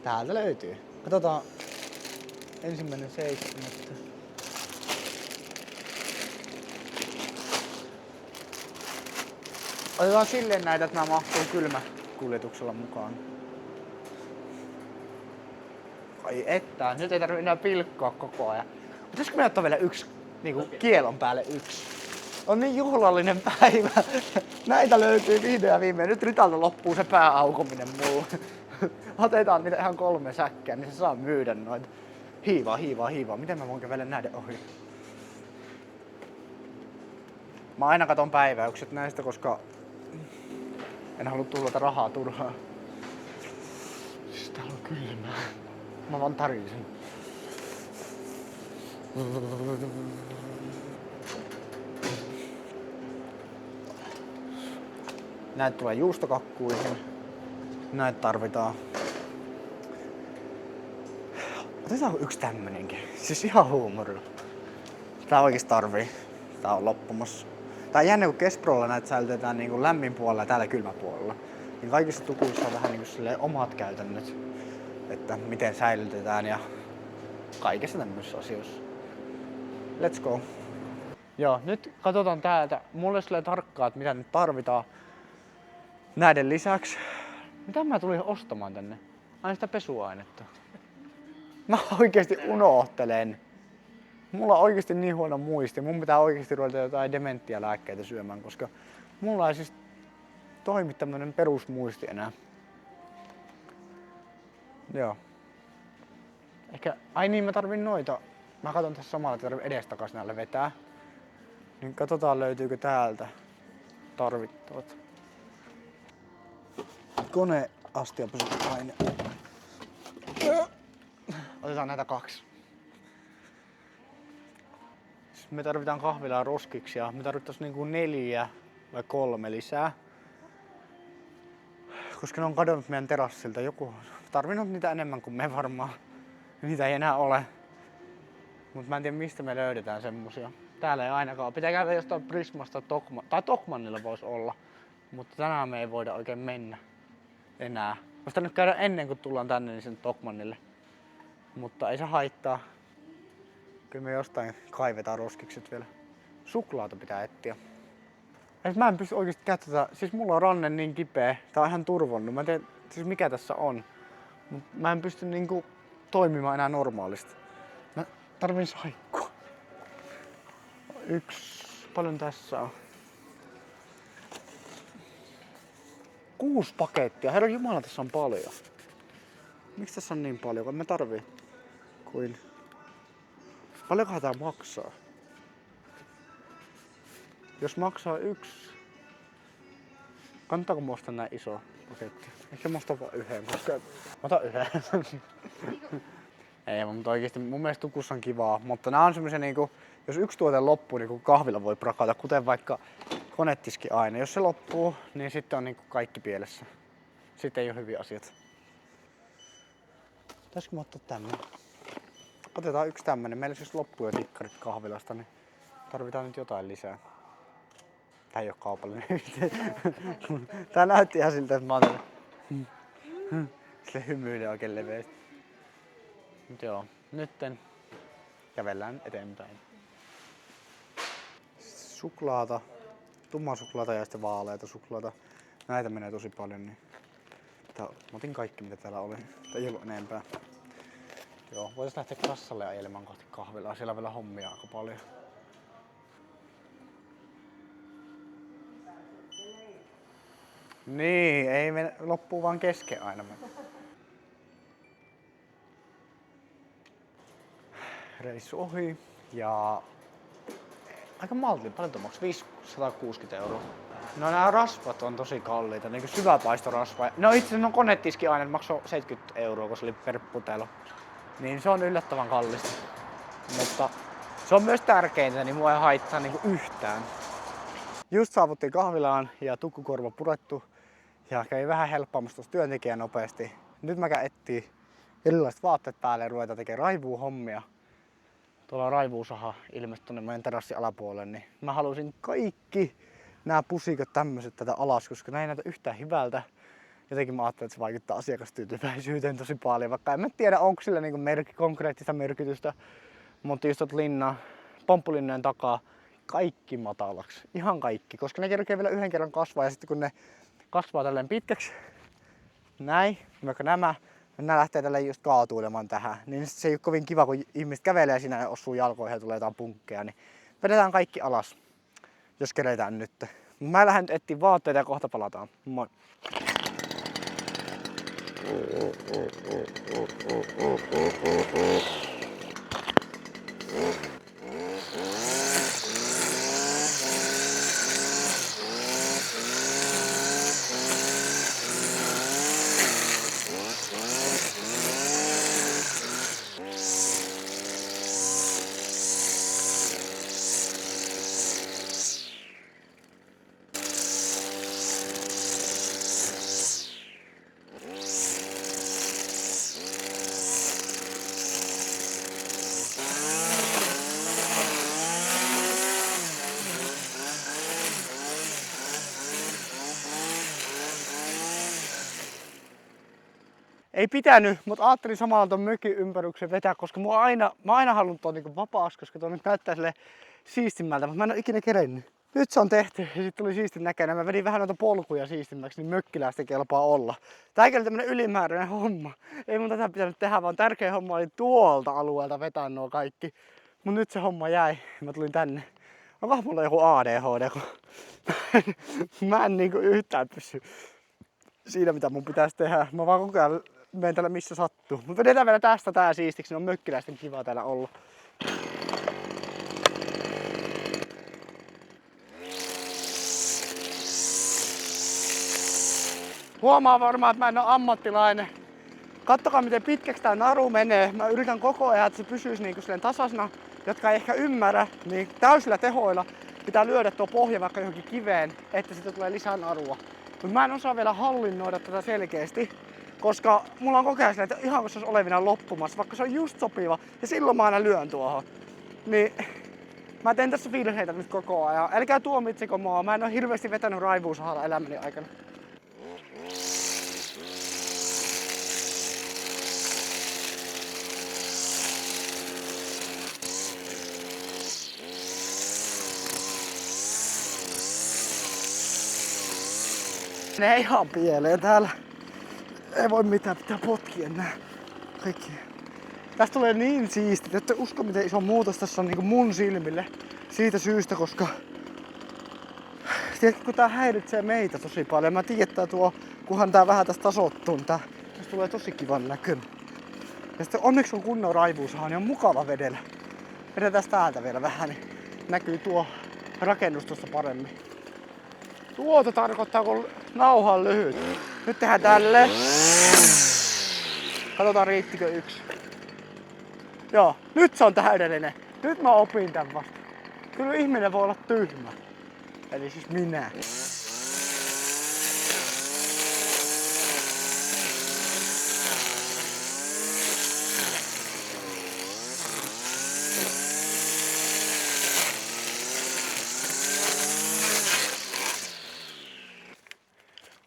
täältä löytyy. Katsotaan 1.7. Otetaan silleen näitä, että nämä mahtuu kylmäkuljetuksella mukaan. Ai että, nyt ei tarvitse enää pilkkoa koko ajan. Pitäisikö me ottaa vielä yksi kielon päälle yksi? On niin juhlallinen päivä. Näitä löytyy vihdoin ja viimein. Nyt Ritalta loppuu se pääaukominen mulla. Otetaan niitä ihan 3 säkkiä, niin se saa myydä noita. Hiivaa. Miten mä voin kävellä näiden ohi? Mä aina katon päiväykset näistä, koska en halua tuhlata rahaa turhaan. Siis täällä on kylmää. Mä vaan tarvitsen. Näitä tulee juustokakkuihin. Näitä tarvitaan. Otetaanko yksi tämmönenkin? Siis ihan huumorilla. Tää oikeesti tarvii. Tää on loppumassa. Tää on jännä, kun Kesprolla näitä säilytetään niin kuin lämmin puolella ja täällä kylmä puolella. Niin kaikissa tukuissa on vähän niin kuin omat käytännöt. Että miten säilytetään ja kaikessa tämmöisissä asioissa. Let's go. Joo, nyt katsotaan täältä. Mulle tulee tarkkaa, että mitä nyt tarvitaan. Näiden lisäksi. Mitä mä tulin ostamaan tänne? Aina sitä pesuainetta. Mä oikeesti unohtelen. Mulla on oikeesti niin huono muisti. Mun pitää oikeesti ruveta jotain dementialääkkeitä syömään, koska mulla ei siis toimi tämmönen perusmuisti enää. Joo. Ehkä, ai niin mä tarvin noita. Mä katon tässä samalla, että tarvii edestakas näille vetää. Niin katsotaan löytyykö täältä tarvittavat. Koneastiapesukkaine. Otetaan näitä 2. Sitten me tarvitaan kahvilaa roskiksi ja me tarvittaisiin niinku 4 vai 3 lisää. Koska ne on kadonnut meidän terassilta. Joku on tarvinnut niitä enemmän kuin me varmaan. Niitä ei enää ole. Mut mä en tiedä mistä me löydetään semmosia. Täällä ei ainakaan. Pitää käydä jostain Prismasta tai Tokmannilla voisi olla. Mutta tänään me ei voida oikein mennä enää. Olisi nyt käydä ennen kuin tullaan tänne niin sen Tokmannille. Mutta ei se haittaa. Kyllä me jostain kaivetaan roskikset vielä. Suklaata pitää etsiä. Mä en pysty oikeesti käyttämään. Siis mulla on ranne niin kipeä. Tää on ihan turvonnut. Mä en tiedä siis mikä tässä on. Mut mä en pysty niinku toimimaan enää normaalisti. Mä tarvin saikkua. 1. Paljon tässä on? 6 pakettia. Herra Jumala, tässä on paljon. Miksi tässä on niin paljon? Kun mä tarvii kuin Paljonkohan tää maksaa? Jos maksaa yksi... Kannattaako mä ostaa näin iso paketti? Ehkä mä ostan vaan yhden, koska... Mä otan yhden. Ei, mutta oikeesti mun mielestä tukussa on kivaa. Mutta nää on semmosia niinku... Jos yksi tuote loppuu, niin kahvilla voi prakata, kuten vaikka konetiskiaine. Jos se loppuu, niin sitten on niinku kaikki pielessä. Sitten ei oo hyviä asiat. Pitäisikö mä ottaa tämmönen? Otetaan yksi tämmönen. Meillä siis loppuu jo tikkarit kahvilasta, niin tarvitaan nyt jotain lisää. Tää ei oo kaupallinen. Tää näytti ihan siltä, että mä oon sille hymyilee oikein leveesti. Mut joo, nytten kävellään eteenpäin. Suklaata, tummaa suklaata ja sitten vaaleita suklaata. Näitä menee tosi paljon, niin mä otin kaikki mitä täällä oli. Ei ollut enempää. Joo, voitais lähteä kassalle ajelemaan kohti kahvilaa. Siellä on vielä hommia aika paljon. Niin, ei mene, loppuu vaan kesken aina. Reissu ohi ja aika maltillinen, paljon tuo maksaa? 560 €. No nämä rasvat on tosi kalliita, niinku syväpaistorasva. No itse asiassa konetiskiaine maksoi 70 €, kun se oli per putelo. Niin se on yllättävän kallista. Mutta se on myös tärkeintä, niin mua ei haittaa niinku yhtään. Just saavuttiin kahvilaan ja tukkukorva purettu. Ja kävi vähän helppaamassa tuossa työntekijän nopeasti. Nyt mä käyn etsii erilaiset vaatteet päälle ja ruvetaan tekemään raivuuhommia. Tuolla on raivuusaha ilmestyi tonne meidän terassin alapuolelle, niin mä halusin kaikki nämä pusikot tämmöset tätä alas, koska nämä ei näytä yhtään hyvältä. Jotenkin mä ajattelin, että se vaikuttaa asiakastyytyväisyyteen tosi paljon, vaikka en mä tiedä onko sillä niinku konkreettista merkitystä. Mutta just pomppulinnojen takaa kaikki matalaksi, ihan kaikki, koska ne kerkee vielä yhden kerran kasvaa ja sitten kun ne kasvaa tälleen pitkäksi, näin, vaikka nämä lähtee tälleen just kaatuilemaan tähän, niin se ei ole kovin kiva, kun ihmiset kävelee siinä ja osuu jalkoihin ja tulee jotain punkkeja, niin vedetään kaikki alas, jos keretään nyt. Mä lähden nyt etsiä vaatteita ja kohta palataan. Moi! Ei pitänyt, mutta ajattelin samalla ton mökin ympäryksen vetää, koska mä aina halunnut tuon niinku vapaasti, koska tuo nyt näyttää sille siistimmältä, mutta mä en ole ikinä kerennyt. Nyt se on tehty ja sit tuli siistin näköinen. Mä vedin vähän noita polkuja siistimmäksi, niin mökkiläistä kelpaa olla. Tääkin oli tämmönen ylimääräinen homma. Ei mun tätä pitänyt tehdä, vaan tärkeä homma oli tuolta alueelta vetää nuo kaikki. Mut nyt se homma jäi. Mä tulin tänne. Onkohan mulla joku ADHD, kun mä en niinku yhtään pysy siinä mitä mun pitäisi tehdä. Mä vaan koko ajan menen täällä missä sattuu. Mut vedetään vielä tästä tää siistiksi, niin on mökkiläisten kiva täällä olla. Huomaa varmaan, että mä en oo ammattilainen. Kattokaa miten pitkäksi tää naru menee. Mä yritän koko ajan, että se pysyisi niinku tasaisena. Jotka ei ehkä ymmärrä, niin täysillä tehoilla pitää lyödä tuo pohja vaikka johonkin kiveen, että siitä tulee lisää narua. Mutta mä en osaa vielä hallinnoida tätä selkeästi, koska mulla on koko ajan silleen, että ihan kun se olisi olevinaan loppumassa, vaikka se on just sopiva, ja silloin mä aina lyön tuohon. Niin mä teen tässä virheitä nyt koko ajan. Älkää tuomitseko mua, mä en oo hirveästi vetänyt raivuusahalla elämäni aikana. Ne ihan pieleen täällä. Ei voi mitään, pitää potkia nää kaikki. Tästä tulee niin siisti, että ette usko miten iso muutos tässä on niinku mun silmille. Siitä syystä, koska tiedätkö, kun tää häiritsee meitä tosi paljon. Mä tiedän, että kunhan tää vähän tästä tasoittuu, niin tästä tulee tosi kivan näköinen. Ja sitten onneksi on kunnon raivuusaha, niin on mukava vedellä. Vedetään täältä vielä vähän, niin näkyy tuo rakennus tuossa paremmin. Tuota tarkoittaa, kun nauha on lyhyt. Nyt tehdään tälleen. Katsotaan riittikö yksi. Joo, nyt se on täydellinen. Nyt mä opin tän vasta. Kyllä ihminen voi olla tyhmä. Eli siis minä.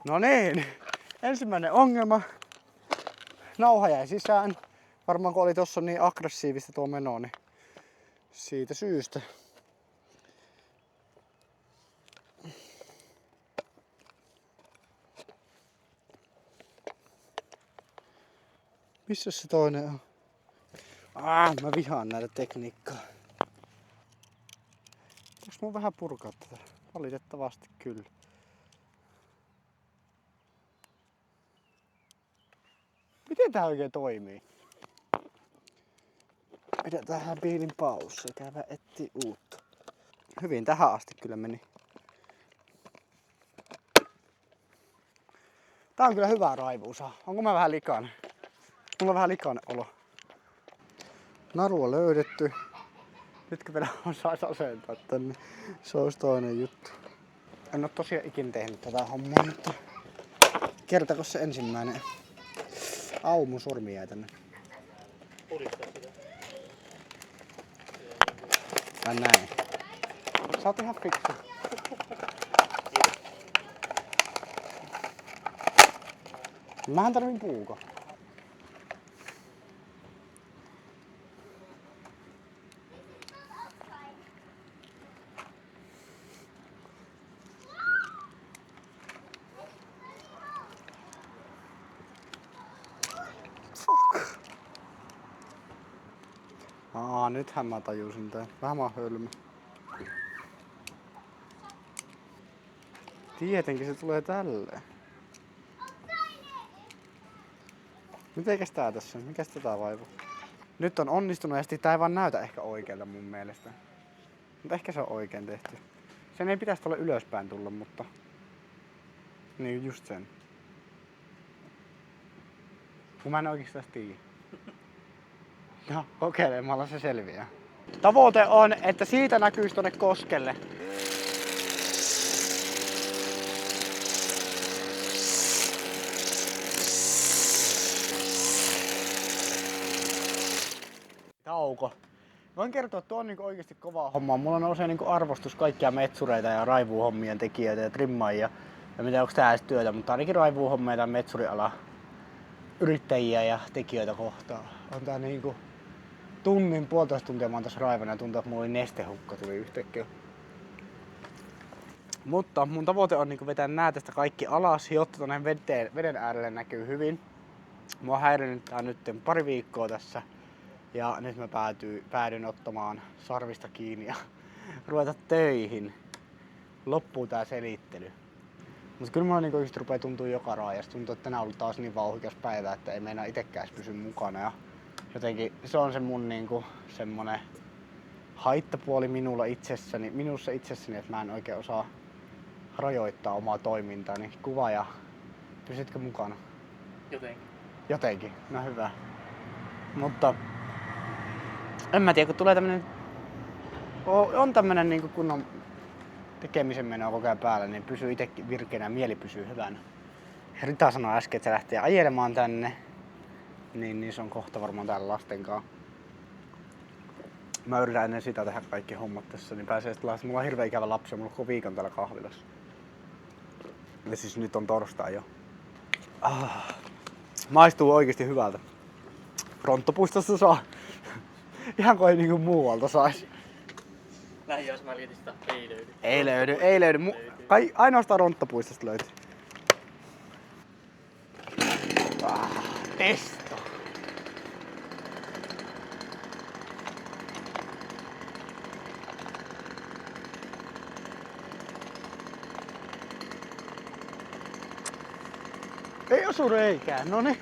No niin, ensimmäinen ongelma. Nauha jäi sisään. Varmaan kun oli tossa niin aggressiivista tuo meno, niin siitä syystä. Missä se toinen on? Mä vihaan näitä tekniikkaa. Pitäis mun vähän purkaa tätä? Valitettavasti kyllä. Miten tää oikein toimii? Pidetään piilin paussa ja käydään etsiä uutta. Hyvin tähän asti kyllä meni. Tää on kyllä hyvää raivuusaa. Onko mä vähän likainen? Mulla on vähän likainen olo. Narua löydetty. Nytkö vielä sais asentaa tänne? Se olisi toinen juttu. En oo tosiaan ikinä tehnyt tätä hommaa, mutta kertako se ensimmäinen. Mun sormi jäi tänne. Ja näin. Sä oot ihan fiksu. Mähän tarvin puuko. Nythän mä tajusin tän. Vähän mä oon hölmö. Tietenkin se tulee tälleen. Mitenkäs tää tässä on? Mikäs tätä vaivaa? Nyt on onnistunut ja tää ei vaan näytä ehkä oikealta mun mielestä. Mutta ehkä se on oikein tehty. Sen ei pitäisi tulla ylöspäin tulla, mutta... Niin just sen. Kun mä en oikeastaan tiedä. No, kokeilemalla se selviää. Tavoite on, että siitä näkyisi tonne koskelle. Tauko. Voin kertoa, että tuo on niinku oikeesti kovaa hommaa. Mulla nousee niinku arvostus kaikkia metsureita ja raivuuhommien tekijöitä ja trimmaajia. Ja mitä onko tää edes työtä, mutta ainakin raivuuhommia tai metsuriala yrittäjiä ja tekijöitä kohtaan. On tää niinku tunnin, puolitoista tuntia mä oon tässä raivana ja tuntuu, että mulla oli nestehukka tuli yhtäkkiä. Mutta mun tavoite on niinku vetää nää tästä kaikki alas, jotta tonne veden äärelle näkyy hyvin. Mua on häirinyt tää nyt pari viikkoa tässä. Ja nyt mä päädyin ottamaan sarvista kiinni ja ruveta töihin. Loppuu tää selittely. Mutta kyllä mulla niinku oikeesti rupee tuntuu joka raajasta. Tuntuu, että tänään on ollut taas niin vauhdikas päivä, että ei meinaa itekään pysy mukana. Ja jotenkin se on se mun niinku semmonen haittapuoli minussa itsessäni, että mä en oikein osaa rajoittaa omaa toimintaani. Kuva ja pysytkö mukana? Jotenkin, no hyvä. Mutta en mä tiedä, kun tulee tämmönen on tämmönen niinku kunnon tekemisen menoa koko ajan päällä, niin pysyy itekin virkeänä ja mieli pysyy hyvänä. Rita sanoi äsken, että se lähtee ajelemaan tänne, niin se on kohta varmaan täällä lasten kanssa. Mä yritän ennen sitä tehdä kaikki hommat tässä, niin pääsee sitten mulla on hirveän ikävä lapsi ja mulla on koko viikon täällä kahvilassa. Ja siis nyt on torstai jo. Maistuu oikeesti hyvältä. Ronttopuistossa saa. Ihan kuin ei niinku muualta sais. Lähiöismarketista ei löydy. Ei löydy. Ainoastaan Ronttopuistosta löytyy. Testo. Ei osu reikään, noniin.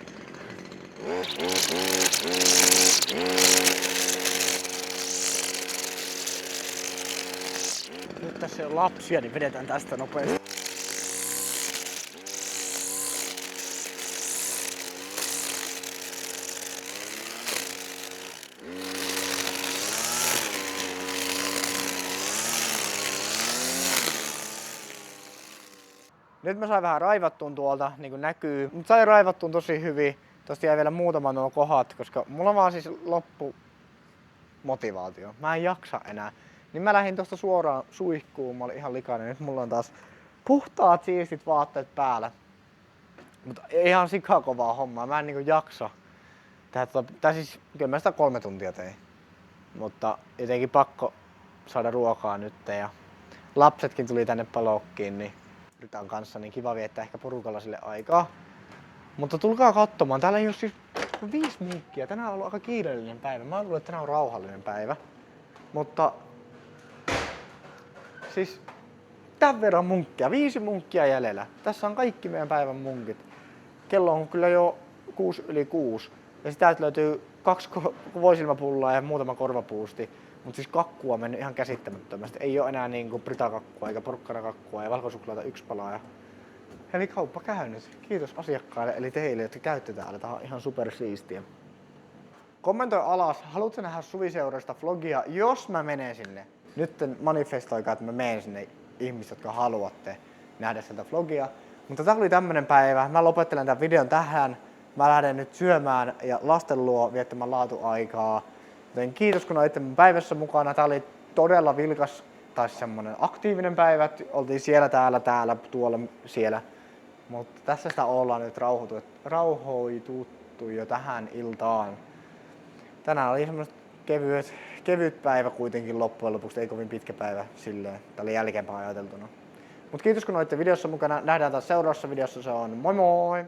tässä on lapsia, niin vedetään tästä nopeasti. Nyt mä sain vähän raivattuun tuolta, niin kuin näkyy. Mut sain raivattuun tosi hyvin. Tosta jäi vielä muutama nuo kohdat, koska mulla vaan siis loppu motivaatio. Mä en jaksa enää. Niin mä lähdin tosta suoraan suihkuun, mä olin ihan likainen. Nyt mulla on taas puhtaat siistit vaatteet päällä. Mutta ihan sikakovaa hommaa, mä en niinku jaksa. Tää siis, kyllä mä sitä 3 tuntia tein. Mutta jotenkin pakko saada ruokaa nyt ja lapsetkin tuli tänne palokkiin, niin Rytan kanssa niin kiva viettää ehkä porukalla sille aikaa. Mutta tulkaa katsomaan, täällä ei ole siis 5 munkkia. Tänään on ollut aika kiireellinen päivä. Mä luulen, että tänään on rauhallinen päivä. Mutta siis tämän verran munkkia, 5 munkkia jäljellä. Tässä on kaikki meidän päivän munkit. Kello on kyllä jo 6:06. Ja sitä löytyy 2 voisilmapullaa ja muutama korvapuusti. Mutta siis kakkua on mennyt ihan käsittämättömästi. Ei ole enää niinku britakakkua eikä porkkanakakkua ja valkosuklaata 1 palaa. Eli kauppa käynyt. Kiitos asiakkaille eli teille, jotka käytte täällä. Tää on ihan super siistiä. Kommentoi alas, haluatko nähdä Suviseurasta vlogia, jos mä menen sinne. Nyt manifestoikaa, että mä menen sinne ihmiset, jotka haluatte nähdä sieltä vlogia. Mutta tää oli tämmönen päivä. Mä lopettelen tämän videon tähän. Mä lähden nyt syömään ja lasten luo viettämään laatuaikaa. Joten kiitos kun olitte mun päivässä mukana. Tää oli todella vilkas tai semmonen aktiivinen päivä. Oltiin siellä, täällä, tuolla, siellä. Mutta tässä sitä ollaan nyt rauhoituttu jo tähän iltaan. Tänään oli semmoinen kevyt päivä kuitenkin loppujen lopuksi, ei kovin pitkä päivä silleen, tällä jälkeenpäin ajateltuna. Mut kiitos kun olitte videossa mukana, nähdään taas seuraavassa videossa, se on moi moi!